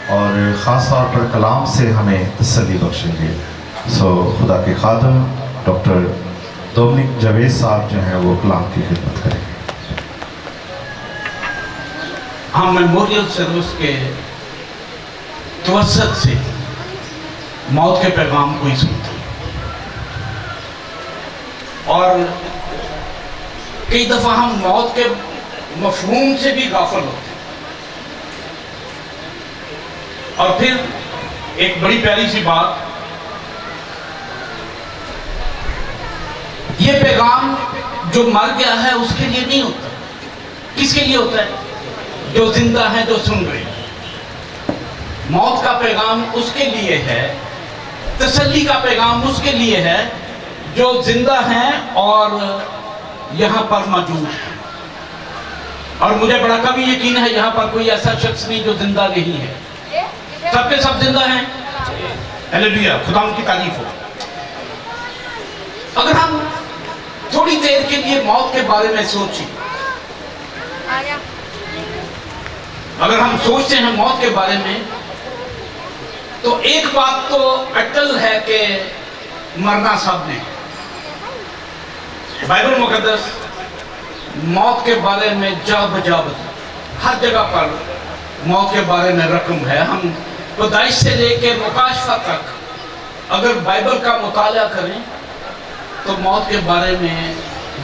और ख़ास तौर पर कलाम से हमें तसल्ली बख्शेंगे। सो खुदा के खादम डॉक्टर डोमिनिक जावेद साहब जो हैं वो कलाम की खिदमत करेंगे। हम मेमोरियल सर्विस के तवसत से मौत के पैगाम को ही सुनते हैं और कई दफ़ा हम मौत के मफहूम से भी गाफिल होते हैं। और फिर एक बड़ी प्यारी सी बात, ये पैगाम जो मर गया है उसके लिए नहीं होता। किसके लिए होता है? जो जिंदा है, जो सुन रहे हैं। मौत का पैगाम उसके लिए है, तसल्ली का पैगाम उसके लिए है जो जिंदा हैं और यहाँ पर मौजूद है। और मुझे बड़ा कम यकीन है यहाँ पर कोई ऐसा शख्स नहीं जो जिंदा नहीं है। सबके सब जिंदा हैं। हालेलुया, खुदा उनकी तारीफ हो। अगर हम थोड़ी देर के लिए मौत के बारे में सोचें, अगर हम सोचते हैं मौत के बारे में, तो एक बात तो अटल है कि मरना सब ने। बाइबल मुकद्दस मौत के बारे में जा हर जगह पर मौत के बारे में रकम है। हम पैदाइश से लेकर मुकाशफा तक अगर बाइबल का मुताला करें तो मौत के बारे में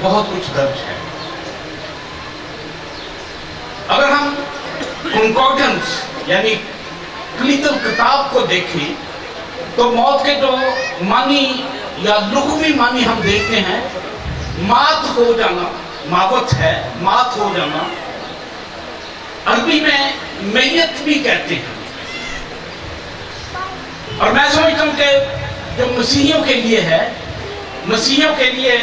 बहुत कुछ दर्ज है। अगर हम कॉन्कॉर्डेंस यानी क्लितल किताब को देखें तो मौत के जो मानी या लुग़वी मानी हम देखते हैं, मात हो जाना, मावत है, मात हो जाना। अरबी में मैयत भी कहते हैं। और मैं समझता हूं कि जो मसीहियों के लिए है, मसीहियों के लिए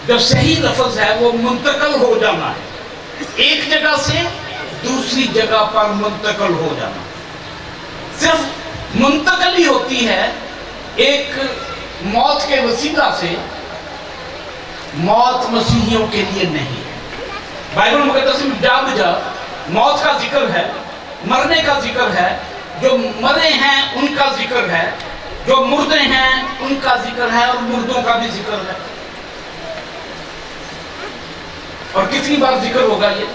जो सही लफ्ज है वो मुंतकल हो जाना है। एक जगह से दूसरी जगह पर मुंतकल हो जाना। सिर्फ मुंतकल ही होती है, एक मौत के वसीला से। मौत मसीहियों के लिए नहीं है। बाइबल मुकद्दस में जा मौत का जिक्र है, मरने का जिक्र है। जो मरे हैं उनका जिक्र है, जो मुर्दे हैं उनका जिक्र है, और मुर्दों का भी जिक्र है। और कितनी बार जिक्र होगा ये?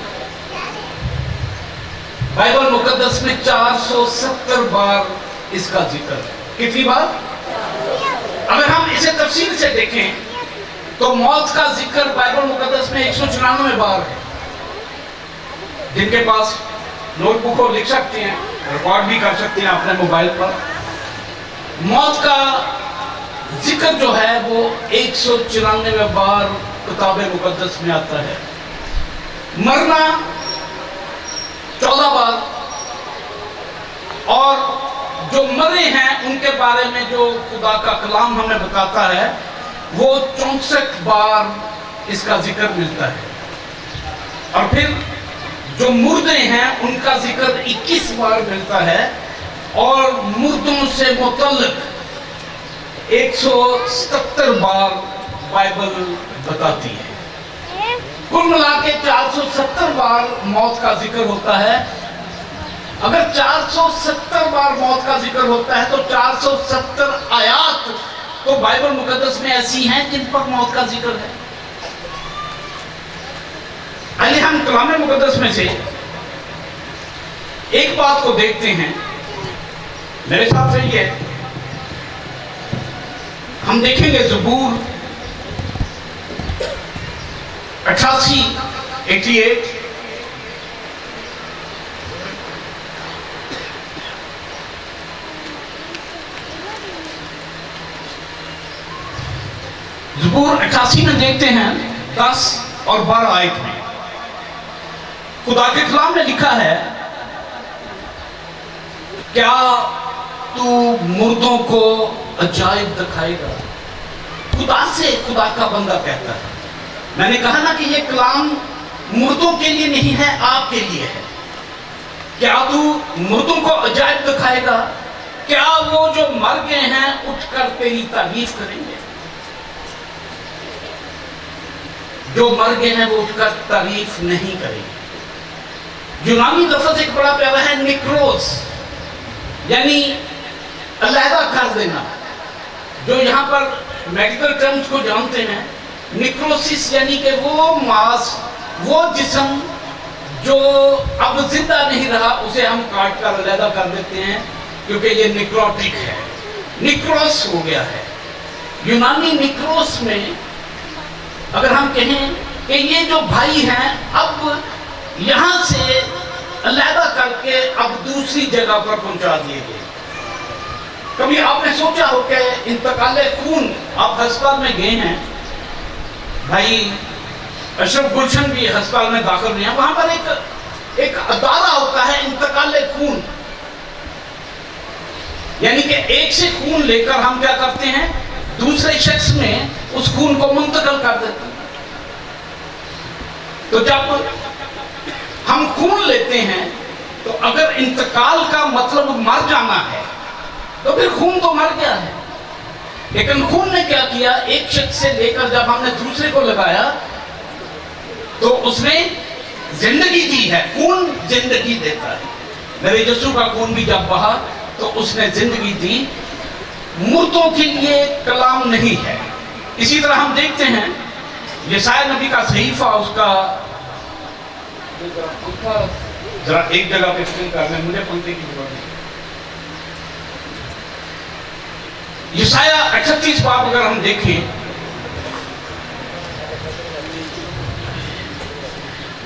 बाइबल मुकद्दस में 470 बार इसका जिक्र है। कितनी बार? अगर हम इसे तफसील से देखें तो मौत का जिक्र बाइबल मुकद्दस में 194 बार है। जिनके पास नोटबुक हो लिख सकते हैं, रिकॉर्ड भी कर सकते हैं अपने मोबाइल पर। मौत का जिक्र जो है वो 194 बार किताब मुकद्दस में आता है। मरना 14 बार, और जो मरे हैं उनके बारे में जो खुदा का कलाम हमें बताता है वो 64 बार इसका जिक्र मिलता है। और फिर जो मुर्दे हैं उनका जिक्र 21 बार मिलता है, और मुर्दों से मुतल्लिक 177 बार बाइबल बताती है। कुल मिला के 470 बार मौत का जिक्र होता है। अगर 470 बार मौत का जिक्र होता है तो 470 आयात तो बाइबल मुकद्दस में ऐसी हैं जिन पर मौत का जिक्र है। आइए हम कलाम मुकद्दस में से एक बात को देखते हैं। मेरे साथ रहिए, हम देखेंगे ज़बूर 88 ज़बूर 88 में देखते हैं 10 और 12 आयत में खुदा के कलाम में लिखा है, क्या तू मुर्दों को अजायब दिखाएगा? खुदा से खुदा का बंदा कहता है। मैंने कहा ना कि ये कलाम मुर्दों के लिए नहीं है, आपके लिए है। क्या तू मुर्दों को अजायब दिखाएगा? क्या वो जो मर गए हैं उठकर तेरी तारीफ करेंगे? जो मर गए हैं वो उठकर तारीफ नहीं करेंगे। यूनानी लफ्ज एक बड़ा प्यारा है, निक्रोस, यानी अलहदा कर देना। जो यहाँ पर मेडिकल टर्म्स को जानते हैं, निक्रोसिस यानी कि वो मांस, वो जिस्म जो अब जिंदा नहीं रहा, उसे हम काट कर अलहदा कर देते हैं, क्योंकि ये निक्रोटिक है, निक्रोस हो गया है। यूनानी निक्रोस में अगर हम कहें कि ये जो भाई हैं अब यहां से अलहदा करके अब दूसरी जगह पर पहुंचा दिए गए। कभी आपने सोचा हो कि इंतकाले खून, आप अस्पताल में गए हैं, भाई अशरफ गुलशन भी अस्पताल में दाखिल नहीं है, वहां पर एक अदारा होता है इंतकाले खून, यानी कि एक से खून लेकर हम क्या करते हैं, दूसरे शख्स में उस खून को मुंतकिल कर देते हैं। तो जब हम खून लेते हैं तो अगर इंतकाल का मतलब मर जाना है तो फिर खून तो मर गया है, लेकिन खून ने क्या किया, एक शख्स से लेकर जब हमने दूसरे को लगाया तो उसने जिंदगी दी है। खून जिंदगी देता है। मेरे यीशु का खून भी जब बहा तो उसने जिंदगी दी, मुर्दों के लिए कलाम नहीं है। इसी तरह हम देखते हैं यशाया नबी का सहीफा, उसका जरा एक जगह पे स्क्रीन कर लें, मुझे पंक्ति की जरूरत है। यशाया 38 बाब अगर हम देखें,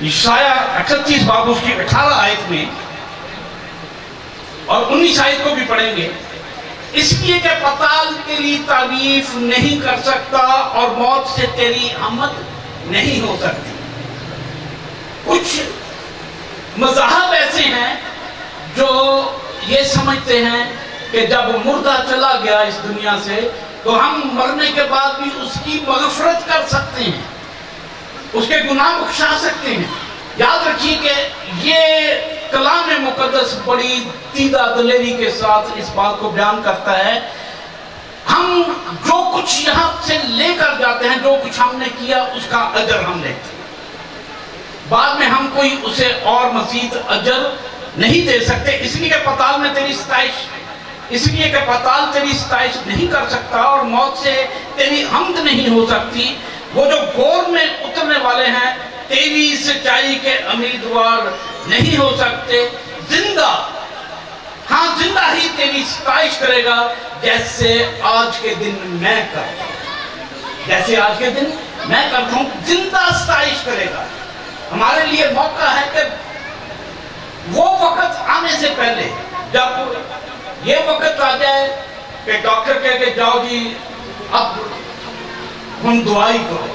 यशाया 38 बाब उसकी 18 आयत में और 19 आयत को भी पढ़ेंगे। इसलिए कि पताल तेरी तारीफ नहीं कर सकता और मौत से तेरी आमद नहीं हो सकती। कुछ मज़ाहब ऐसे हैं जो ये समझते हैं कि जब मुर्दा चला गया इस दुनिया से तो हम मरने के बाद भी उसकी मग़फ़रत कर सकते हैं, उसके गुनाह बख्शा सकते हैं। याद रखिए कि ये कलाम मुक़द्दस बड़ी तीदा दिलेरी के साथ इस बात को बयान करता है। हम जो कुछ यहाँ से लेकर जाते हैं, जो कुछ हमने किया, उसका अजर हम लेते हैं। बाद में हम कोई उसे और मज़ीद अजर नहीं दे सकते। इसलिए कि पताल में तेरी सताइश, इसलिए कि पताल तेरी सताइश नहीं कर सकता और मौत से तेरी हमद नहीं हो सकती। वो जो गोर में उतरने वाले हैं तेरी सच्चाई के उम्मीदवार नहीं हो सकते। जिंदा, हाँ जिंदा ही तेरी सताइश करेगा, जैसे आज के दिन मैं करता हूं, जैसे आज के दिन मैं करता हूं, जिंदा सताइश करेगा। हमारे लिए मौका है कि वो वक्त आने से पहले, जब ये वक्त आ जाए कि डॉक्टर कह के जाओ जी अब हम दुआई करो,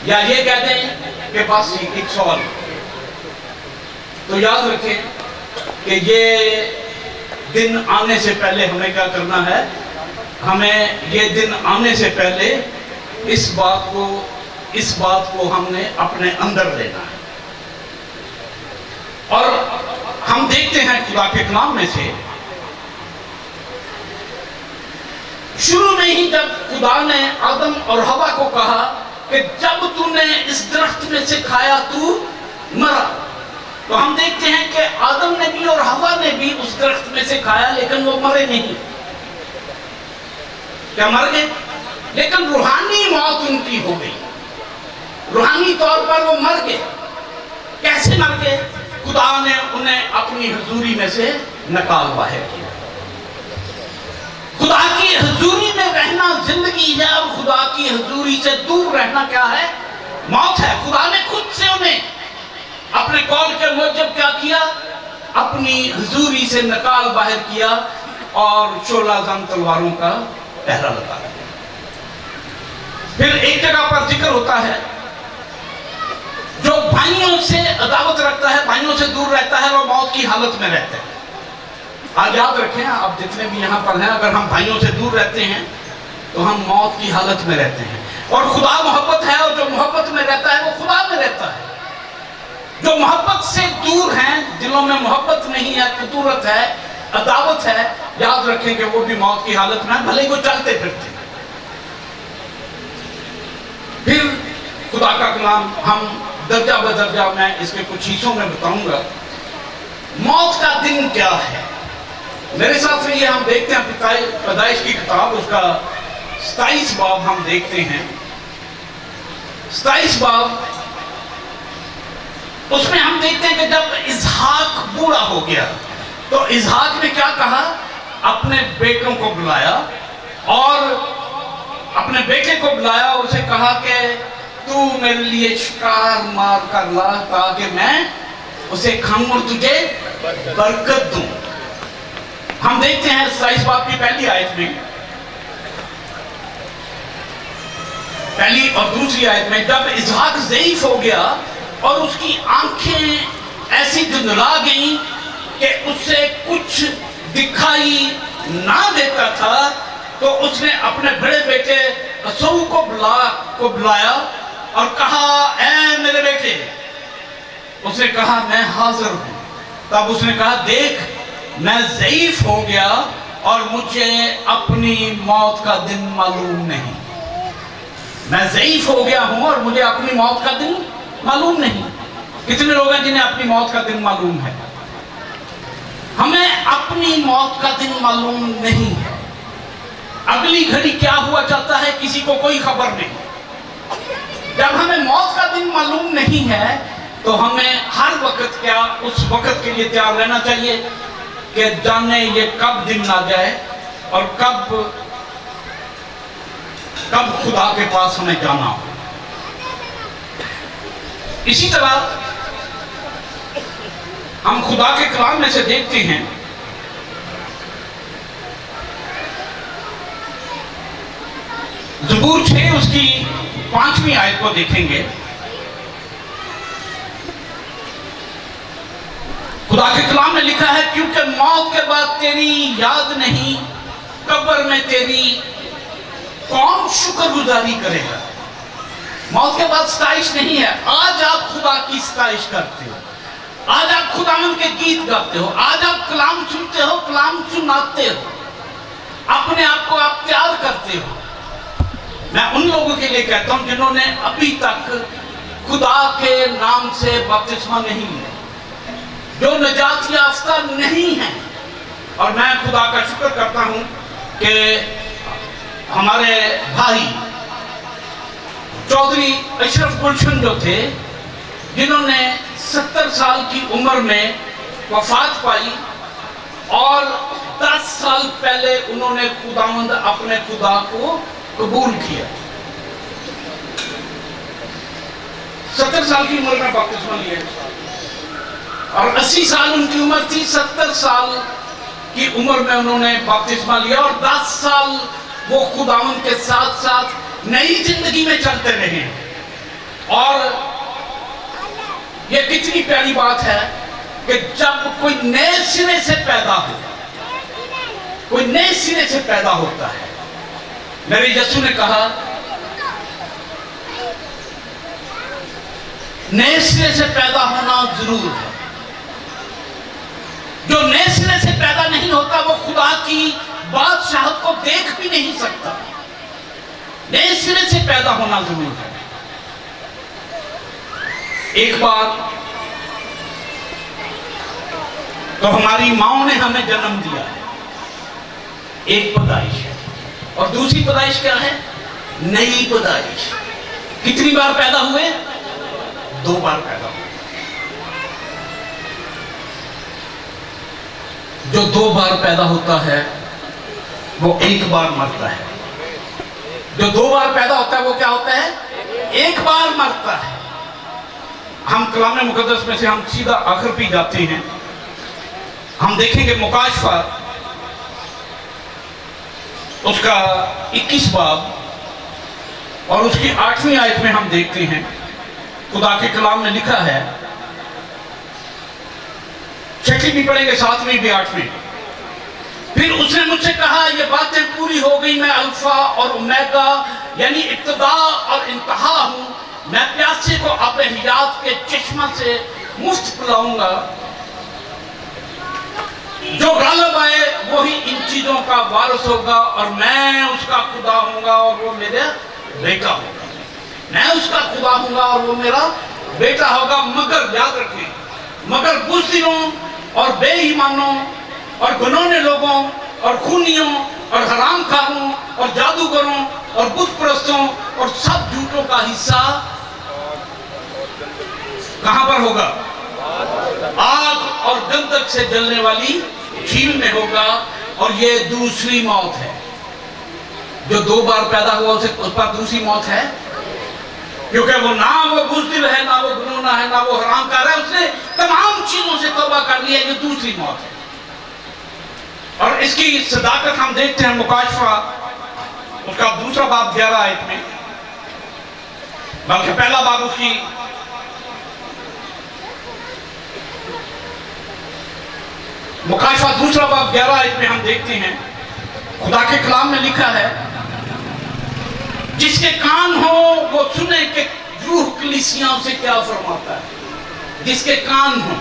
या ये कह दें कि बस एक सवाल, तो याद रखें कि ये दिन आने से पहले हमें क्या करना है, हमें ये दिन आने से पहले इस बात को हमने अपने अंदर लेना है। और हम देखते हैं खुदा के कलाम में से, शुरू में ही जब खुदा ने आदम और हवा को कहा कि जब तूने इस दरख्त में से खाया तू मरा, तो हम देखते हैं कि आदम ने भी और हवा ने भी उस दरख्त में से खाया, लेकिन वो मरे नहीं। क्या मर गए? लेकिन रूहानी मौत उनकी हो गई, रूहानी तौर पर वो मर गए। कैसे मर गए? खुदा ने उन्हें अपनी हुजूरी में से निकाल बाहर किया। खुदा की हुजूरी में रहना जिंदगी है, और खुदा की हुजूरी से दूर रहना क्या है? मौत है। खुदा ने खुद से उन्हें अपने कौल के मुजब क्या किया? अपनी हुजूरी से निकाल बाहर किया और 16 तलवारों का पहरा लगा दिया। फिर एक जगह पर जिक्र होता है, जो भाइयों से अदावत रखता है, भाइयों से दूर रहता है, वो मौत की हालत में रहता है। आज याद रखें, आप जितने भी यहाँ पर हैं, अगर हम भाइयों से दूर रहते हैं तो हम मौत की हालत में रहते हैं। और खुदा मोहब्बत है, और जो मोहब्बत में रहता है वो खुदा में रहता है। जो मोहब्बत से दूर हैं, दिलों में मोहब्बत नहीं है, कुतूरत है, अदावत है, याद रखें कि वो भी मौत की हालत में है, भले वो चलते फिरते। फिर खुदा का कलाम हम दर्जा बदर्जा, मैं इसके कुछ हिस्सों में बताऊंगा, दिन क्या है। मेरे साथ में ये हम देखते हैं पैदाइश की किताब, उसका 27 बाब हम देखते हैं। 27 बाब, उसमें हम देखते हैं कि जब इसहाक बूढ़ा हो गया तो इसहाक ने क्या कहा, अपने बेटों को बुलाया और अपने बेटे को बुलाया, उसे कहा कि तू मेरे लिए शिकार मार कर ला ताकि मैं उसे खाऊं और तुझे बरकत दूं। हम देखते हैं 27 बाब की पहली आयत में, पहली और दूसरी आयत में, जब इसहाक ज़ईफ हो गया और उसकी आंखें ऐसी धुंधला गईं कि उससे कुछ दिखाई ना देता था, तो उसने अपने बड़े बेटे असू को बुलाया और कहा, ऐ मेरे बेटे। उसने कहा, मैं हाजिर हूं। तब उसने कहा, देख मैं ज़ईफ हो गया और मुझे अपनी मौत का दिन मालूम नहीं। मैं ज़ईफ हो गया हूं और मुझे अपनी मौत का दिन मालूम नहीं। कितने लोग हैं जिन्हें अपनी मौत का दिन मालूम है? हमें अपनी मौत का दिन मालूम नहीं है। अगली घड़ी क्या हुआ जाता है किसी को कोई खबर नहीं। जब हमें मौत का दिन मालूम नहीं है तो हमें हर वक्त क्या उस वक्त के लिए तैयार रहना चाहिए कि जाने ये कब दिन आ जाए और कब खुदा के पास हमें जाना हो। इसी तरह हम खुदा के कलाम में से देखते हैं, ज़बूर 6 उसकी 5वीं आयत को देखेंगे। खुदा के कलाम में लिखा है, क्योंकि मौत के बाद तेरी याद नहीं, कब्र में तेरी कौन शुक्रगुजारी करेगा। मौत के बाद सताइश नहीं है। आज आप खुदा की सताइश करते हो, आज आप खुदावंद के गीत गाते हो, आज आप कलाम सुनते हो, कलाम सुनाते हो, अपने आप को आप तैयार करते हो। मैं उन लोगों के लिए कहता हूं जिन्होंने अभी तक खुदा के नाम से बपतिस्मा नहीं लिया, जो निजात याफ्ता नहीं है। और मैं खुदा का शुक्र करता हूं कि हमारे भाई चौधरी अशरफ गुलशन जो थे, जिन्होंने 70 साल की उम्र में वफात पाई और 10 साल पहले उन्होंने खुदावंद अपने खुदा को कबूल किया। 70 साल की उम्र में बपतिस्मा लिया और 80 साल उनकी उम्र थी। 70 साल की उम्र में उन्होंने बपतिस्मा लिया और 10 साल वो खुदावंद के साथ साथ नई जिंदगी में चलते रहे। और ये कितनी प्यारी बात है कि जब कोई नए सिरे से पैदा हो, कोई नए सिरे से पैदा होता है। मेरे यीशु ने कहा, नए सिरे से पैदा होना जरूर है। जो नए सिरे से पैदा नहीं होता वो खुदा की बादशाहत को देख भी नहीं सकता। नए सिरे से पैदा होना जरूर है। एक बार तो हमारी माओ ने हमें जन्म दिया है, एक पैदाइश है, और दूसरी पैदाइश क्या है? नई पैदाइश। कितनी बार पैदा हुए? 2 बार पैदा हुए। जो 2 बार पैदा होता है वो 1 बार मरता है। जो 2 बार पैदा होता है वो क्या होता है? 1 बार मरता है। हम कलाम मुकद्दस में से हम सीधा आखिर पे जाते हैं। हम देखेंगे मुकाशफा उसका 21 बाब और उसकी 8वीं आयत में हम देखते हैं, खुदा के कलाम में लिखा है, 6वीं भी पढ़ेंगे, 7वीं भी 8वीं। फिर उसने मुझसे कहा, ये बातें पूरी हो गई, मैं अल्फा और ओमेगा यानी इब्तिदा और इंतहा हूं। मैं प्यासे को अपने हयात के चश्मा से मुफ्त पिलाऊंगा। जो गालिब आए वही इन चीजों का वारिस होगा और मैं उसका खुदा हूंगा और वो मेरा बेटा होगा। मैं उसका खुदा हूंगा और वो मेरा बेटा होगा। मगर याद रखें, मगर कुछ दिनों और बेईमानों और गुनौने लोगों और खूनियों और हरामखारों और जादूगरों और बुत परस्तों और सब झूठों का हिस्सा कहां पर होगा? आग और गंधक से जलने वाली झील में होगा। और ये दूसरी मौत है। जो 2 बार पैदा हुआ उस पर दूसरी मौत है, क्योंकि वो ना वो बुज़दिल है, ना वो गुनौना है, ना वो हरामकार है। उसने तमाम चीजों से तौबा कर लिया। ये दूसरी मौत है। और इसकी सदाकत हम देखते हैं मुकाशफा उसका 2 बाब 11 आयत में, बल्कि पहला बाब उसकी मुकाशफा 2 बाब 11 आयत में हम देखते हैं खुदा के कलाम में लिखा है, जिसके कान हो वो सुने कि रूह कलीसियाओं से क्या फरमाता है। जिसके कान हो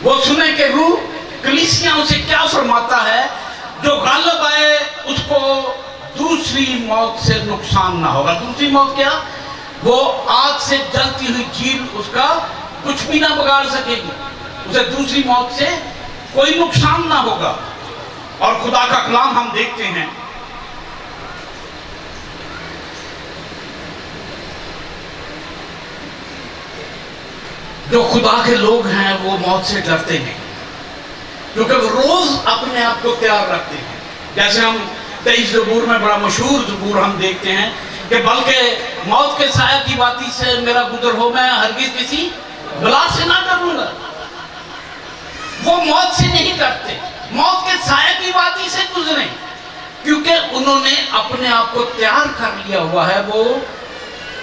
वो सुने कि रूह कलीसियाओं से क्या फरमाता है। जो गालिब आए उसको दूसरी मौत से नुकसान ना होगा। दूसरी मौत क्या? वो आग से जलती हुई झील उसका कुछ भी ना बिगाड़ सकेगी। उसे दूसरी मौत से कोई नुकसान ना होगा। और खुदा का कलाम हम देखते हैं जो खुदा के लोग हैं वो मौत से डरते नहीं, क्योंकि वो रोज अपने आप को तैयार रखते हैं। जैसे हम 23 ज़बूर में बड़ा मशहूर ज़बूर हम देखते हैं कि बल्कि मौत के साया की बाती से मेरा गुजर हो, मैं हरगिज़ किसी बला से ना डरूंगा। वो मौत से नहीं डरते, मौत के साया की बाती से गुजरे, क्योंकि उन्होंने अपने आप को तैयार कर लिया हुआ है। वो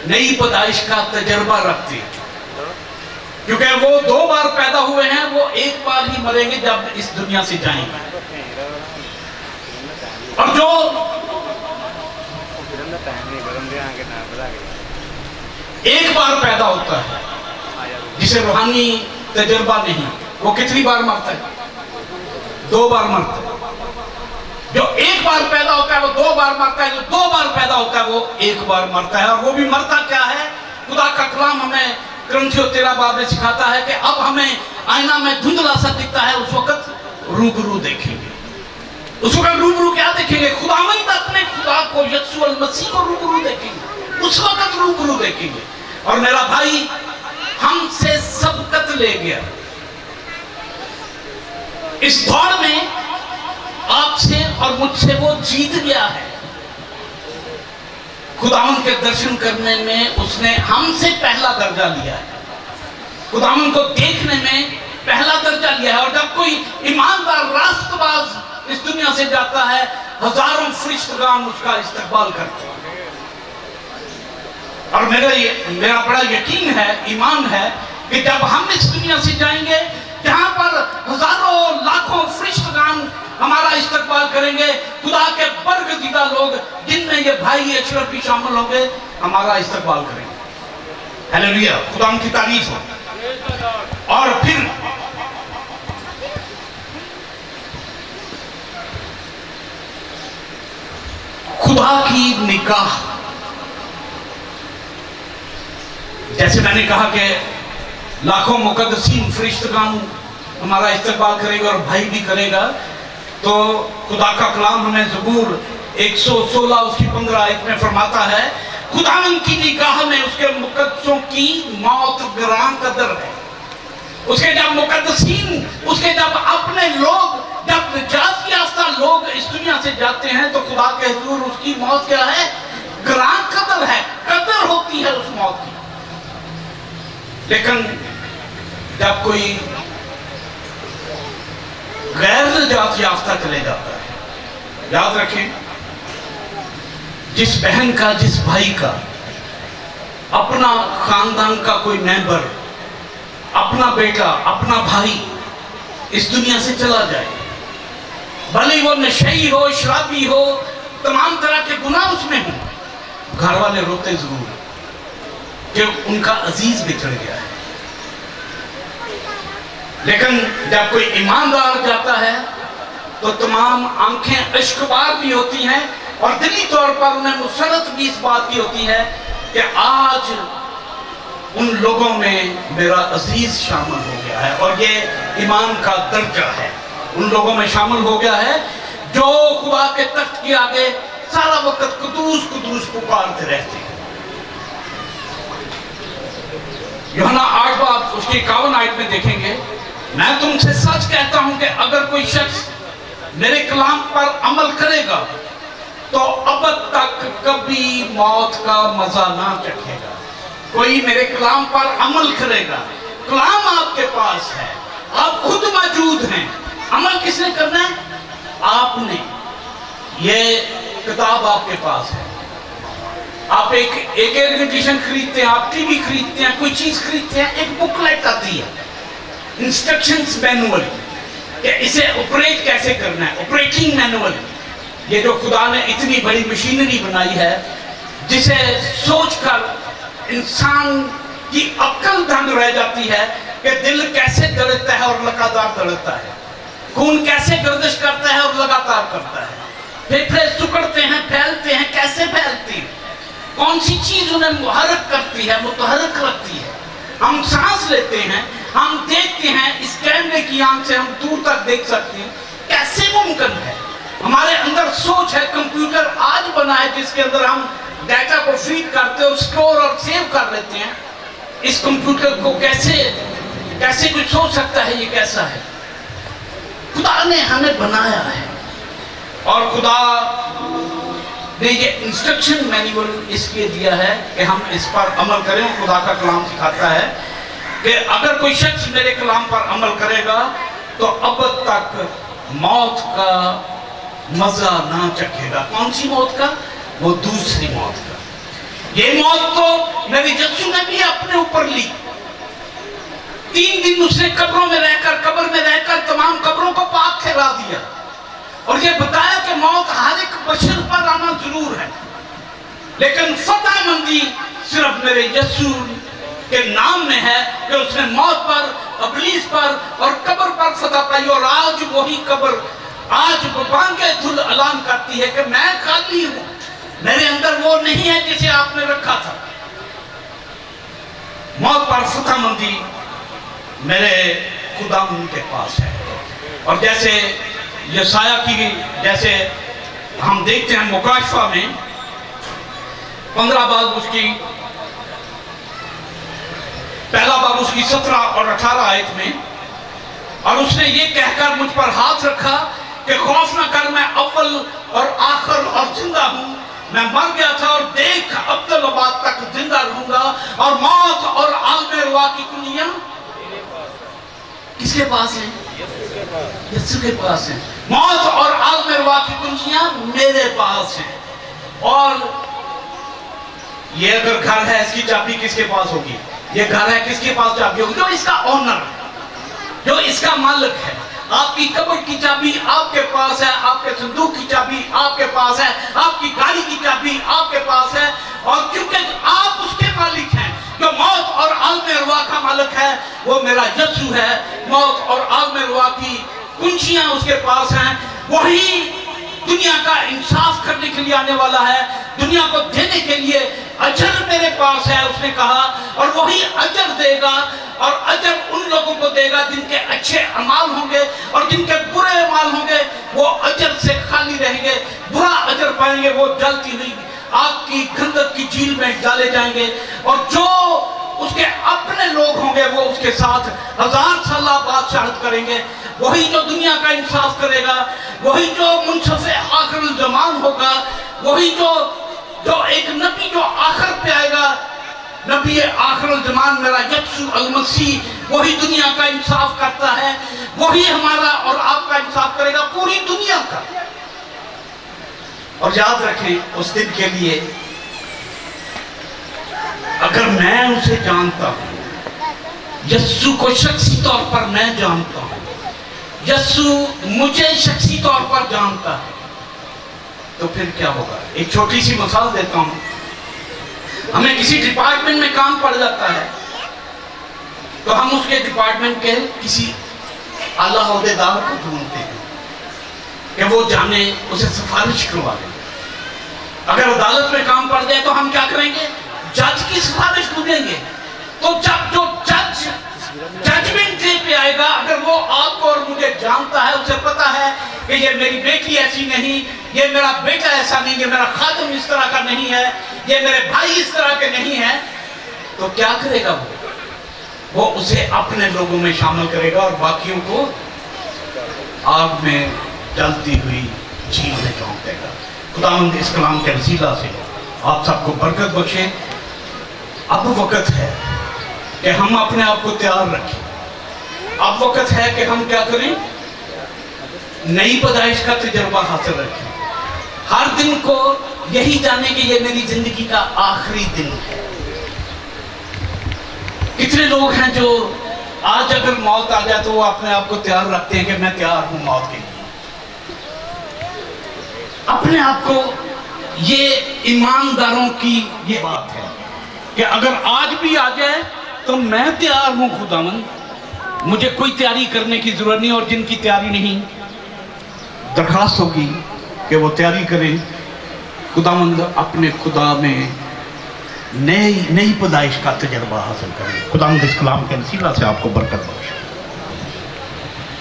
नई पैदाइश का तजर्बा रखते हैं, क्योंकि वो 2 बार पैदा हुए हैं। वो 1 बार ही मरेंगे जब इस दुनिया से जाएंगे। और जो एक बार पैदा होता है जिसे रूहानी तजर्बा नहीं, वो कितनी बार मरता है? 2 बार मरता है। जो 1 बार पैदा होता है वो 2 बार मरता है। जो 2 बार पैदा होता है वो 1 बार मरता है। और वो भी मरता क्या है? खुदा का कलाम हमें ग्रंथियों 13 बाब में सिखाता है कि अब हमें आईना में धुंधला सा दिखता है, उस वक्त रूबरू देखेंगे। उस वक्त रूबरू क्या देखेंगे? खुदावंद अपने खुदा को, यीशु मसीह को रूबरू देखेंगे। उस वक्त रूबरू देखेंगे। और मेरा भाई हमसे सबकत ले गया। इस दौड़ में आपसे और मुझसे वो जीत गया है। खुदावन के दर्शन करने में उसने हमसे पहला दर्जा लिया है। खुदावन को देखने में पहला दर्जा लिया है। और जब कोई ईमानदार रास्तबाज इस दुनिया से जाता है, हजारों फरिश्तेगान उसका इस्तकबाल करते हैं। और मेरा बड़ा यकीन है, ईमान है कि जब हम इस दुनिया से जाएंगे जहां पर हजारों लाखों फरिश्तेगान हमारा इस्तकबाल करेंगे, खुदा के बरगज़ीदा लोग जिनमें ये भाई अशरफ भी शामिल होंगे, हमारा इस्तकबाल करेंगे। हालेलुया, खुदा की तारीफ हो। और फिर खुदा की निगाह, जैसे मैंने कहा कि लाखों मुकद्दसीन फरिश्तेगान हमारा इस्तकबाल करेगा और भाई भी करेगा, तो खुदा का कलाम हमें ज़बूर 116 उसकी 15 आयत में फरमाता है, खुदावन की निगाह में उसके मुकद्दसों की मौत ग्रां कदर है। उसके जब मुकद्दसीन, उसके जब अपने लोग, जब निजात याफ्ता लोग इस दुनिया से जाते हैं, तो खुदा के हुजूर उसकी मौत क्या है? ग्रां कदर है, कदर होती है उस मौत की। लेकिन जब कोई गैर निजात याफ्ता चले जाता है, याद रखें, जिस बहन का, जिस भाई का, अपना खानदान का कोई मेंबर, अपना बेटा, अपना भाई इस दुनिया से चला जाए, भले वो नशेई हो, शराबी हो, तमाम तरह के गुनाह उसमें हो, घर वाले रोते जरूर कि उनका अजीज बिछड़ गया है। लेकिन जब कोई ईमानदार जाता है तो तमाम आंखें इश्कबार भी होती हैं और दिली तौर पर उन्हें मुसरत भी इस बात की होती है कि आज उन लोगों में मेरा अजीज शामिल हो गया है, और ये ईमान का दर्जा है। उन लोगों में शामिल हो गया है जो खुदा के तख्त के आगे सारा वक्त कुदूस कुदूस पुकारते रहते हैं। यूहन्ना 8 बाब उसकी 51 आयत में देखेंगे, मैं तुमसे सच कहता हूं कि अगर कोई शख्स मेरे कलाम पर अमल करेगा तो अब तक कभी मौत का मजा ना चखेगा। कोई मेरे कलाम पर अमल करेगा, कलाम आपके पास है, आप खुद मौजूद हैं, अमल किसने करना है? आपने। ये किताब आपके पास है, आप एक एयर कंडीशन खरीदते हैं, आप टीवी खरीदते हैं, कोई चीज खरीदते हैं, एक बुकलेट आती है, इंस्ट्रक्शंस मैनुअल कि इसे ऑपरेट कैसे करना है, ऑपरेटिंग मैनुअल। ये जो खुदा ने इतनी बड़ी मशीनरी बनाई है जिसे सोचकर इंसान की अक्ल दंग रह जाती है कि दिल कैसे धड़कता है और लगातार धड़कता है, खून कैसे गर्दिश करता है और लगातार करता है, फेफड़े सिकुड़ते हैं, फैलते हैं, कैसे फैलती है, कौन सी चीज उन्हें मुहर्रक करती है, मुतहर्रिक रखती है। हम सांस लेते हैं, हम देखते हैं, इस कैमरे की आंख से हम दूर तक देख सकते हैं, कैसे मुमकिन है? हमारे अंदर सोच है, कंप्यूटर आज बना है जिसके अंदर हम डाटा को फीड करते हैं, स्टोर और सेव कर लेते हैं। इस कंप्यूटर को कैसे कोई सोच सकता है ये कैसा है? खुदा ने हमें बनाया है, और खुदा ने ये इंस्ट्रक्शन मैनुअल इसलिए दिया है कि हम इस पर अमल करें। खुदा का कलाम सिखाता है कि अगर कोई शख्स मेरे कलाम पर अमल करेगा तो अब तक मौत का मजा ना चखेगा। कौन सी मौत का? वो दूसरी मौत का। ये मौत तो नबी यीशु ने भी अपने ऊपर ली। 3 दिन उसने कब्र में रहकर तमाम कब्रों को पाक ठहरा दिया, और ये बताया कि मौत हर एक बशर पर आना जरूर है, लेकिन फतहमंदी सिर्फ मेरे यीशु के नाम में है कि उसने मौत पर, इब्लीस पर और कब्र पर फतह पाई। और आज वही कब्र आज बांके धुल ऐलान करती है कि मैं खाली हूं, मेरे अंदर वो नहीं है जिसे आपने रखा था। मौत पर फतहमंदी मेरे खुदा उनके पास है। और जैसे यशाया की, जैसे हम देखते हैं मुकाशफा में 15 बाब उसकी पहला बाब उसकी 17 और 18 आयत में, और उसने ये कहकर मुझ पर हाथ रखा कि खौफ न कर, मैं अव्वल और आखिर और जिंदा हूं। मैं मर गया था और देख अब्दुल्लाबाद तक जिंदा रहूंगा, और मौत और आलम रुआ की कुंजियां किसके पास है? यीशु के पास है। मौत और आलम रुआ की कुंजियां मेरे पास हैं। और ये अगर घर है, इसकी चाबी किसके पास होगी? ये घर है, किसके पास चाबी होगी? जो इसका ओनर है, जो इसका मालिक है। आपकी कब्र की चाबी आपके पास है, आपके संदूक की चाबी आपके पास है, आपकी गाड़ी की चाबी आपके पास है। और क्योंकि आप उसके मालिक हैं, जो मौत और आलम रुआ का मालिक है, वो मेरा यीशु है। मौत और आलम रुआ की कुंजियां उसके पास हैं। वही दुनिया का इंसाफ करने के लिए आने वाला है, दुनिया को देने के लिए। अजर मेरे पास है उसने कहा, और वही अजर देगा, और अजर उन लोगों को देगा जिनके अच्छे अमाल होंगे, और जिनके बुरे अमाल होंगे वो अजर से खाली रहेंगे, बुरा अजर पाएंगे, वो जलती हुई आग की गंधक की झील में डाले जाएंगे। और जो उसके अपने लोग होंगे वो उसके साथ 1000 साल बादशाहत करेंगे। वही जो दुनिया का इंसाफ करेगा, वही जो मुनसफ़े आखिरुल ज़मान होगा, वही जो एक नबी जो आखिर पे आएगा, नबी आखिरुल ज़मान मेरा यीशु अल मसीह, वही दुनिया का इंसाफ करता है, वही हमारा और आपका इंसाफ करेगा, पूरी दुनिया का। और याद रखें उस दिन के लिए, अगर मैं उसे जानता हूं, यीशु को शख्सी तौर पर मैं जानता हूं, यीशु मुझे शख्सी तौर पर जानता है, तो फिर क्या होगा? एक छोटी सी मिसाल देता हूं। हमें किसी डिपार्टमेंट में काम पड़ जाता है, तो हम उसके डिपार्टमेंट के किसी आला ओहदेदार को ढूंढते हैं कि वो जाने, उसे सिफारिश करवा दें। अगर अदालत में काम पड़ जाए तो हम क्या करेंगे? जज की सिफारिश ढूंढेंगे। तो जब जो जज जजमेंट डे पे आएगा, अगर वो आपको और मुझे जानता है, उसे पता है कि ये मेरी बेटी ऐसी नहीं, ये मेरा बेटा ऐसा नहीं, ये मेरा खातम इस तरह का नहीं है, ये मेरे भाई इस तरह के नहीं है, तो क्या करेगा वो उसे अपने लोगों में शामिल करेगा और बाकियों को आग में जलती हुई झील में झोंक देगा। खुदावंद इस कलाम के वसीला से आप सबको बरकत बख्शे। अब वक्त है कि हम अपने आप को तैयार रखें। अब वक्त है कि हम क्या करें, नई पैदाइश का तजुर्बा हासिल रखें। हर दिन को यही जाने कि ये मेरी जिंदगी का आखिरी दिन है। कितने लोग हैं जो आज अगर मौत आ जाए तो वो अपने आप को तैयार रखते हैं कि मैं तैयार हूं मौत के लिए। अपने आप को, ये ईमानदारों की ये बात है कि अगर आज भी आ जाए तो मैं तैयार हूं खुदावंद, मुझे कोई तैयारी करने की जरूरत नहीं। और जिनकी तैयारी नहीं, दरखास्त होगी कि वो तैयारी करें, खुदावंद अपने खुदा में नई पैदाइश का तजर्बा हासिल करें। खुदावंद इस कलाम के वसीला से आपको बरकत बख्शे।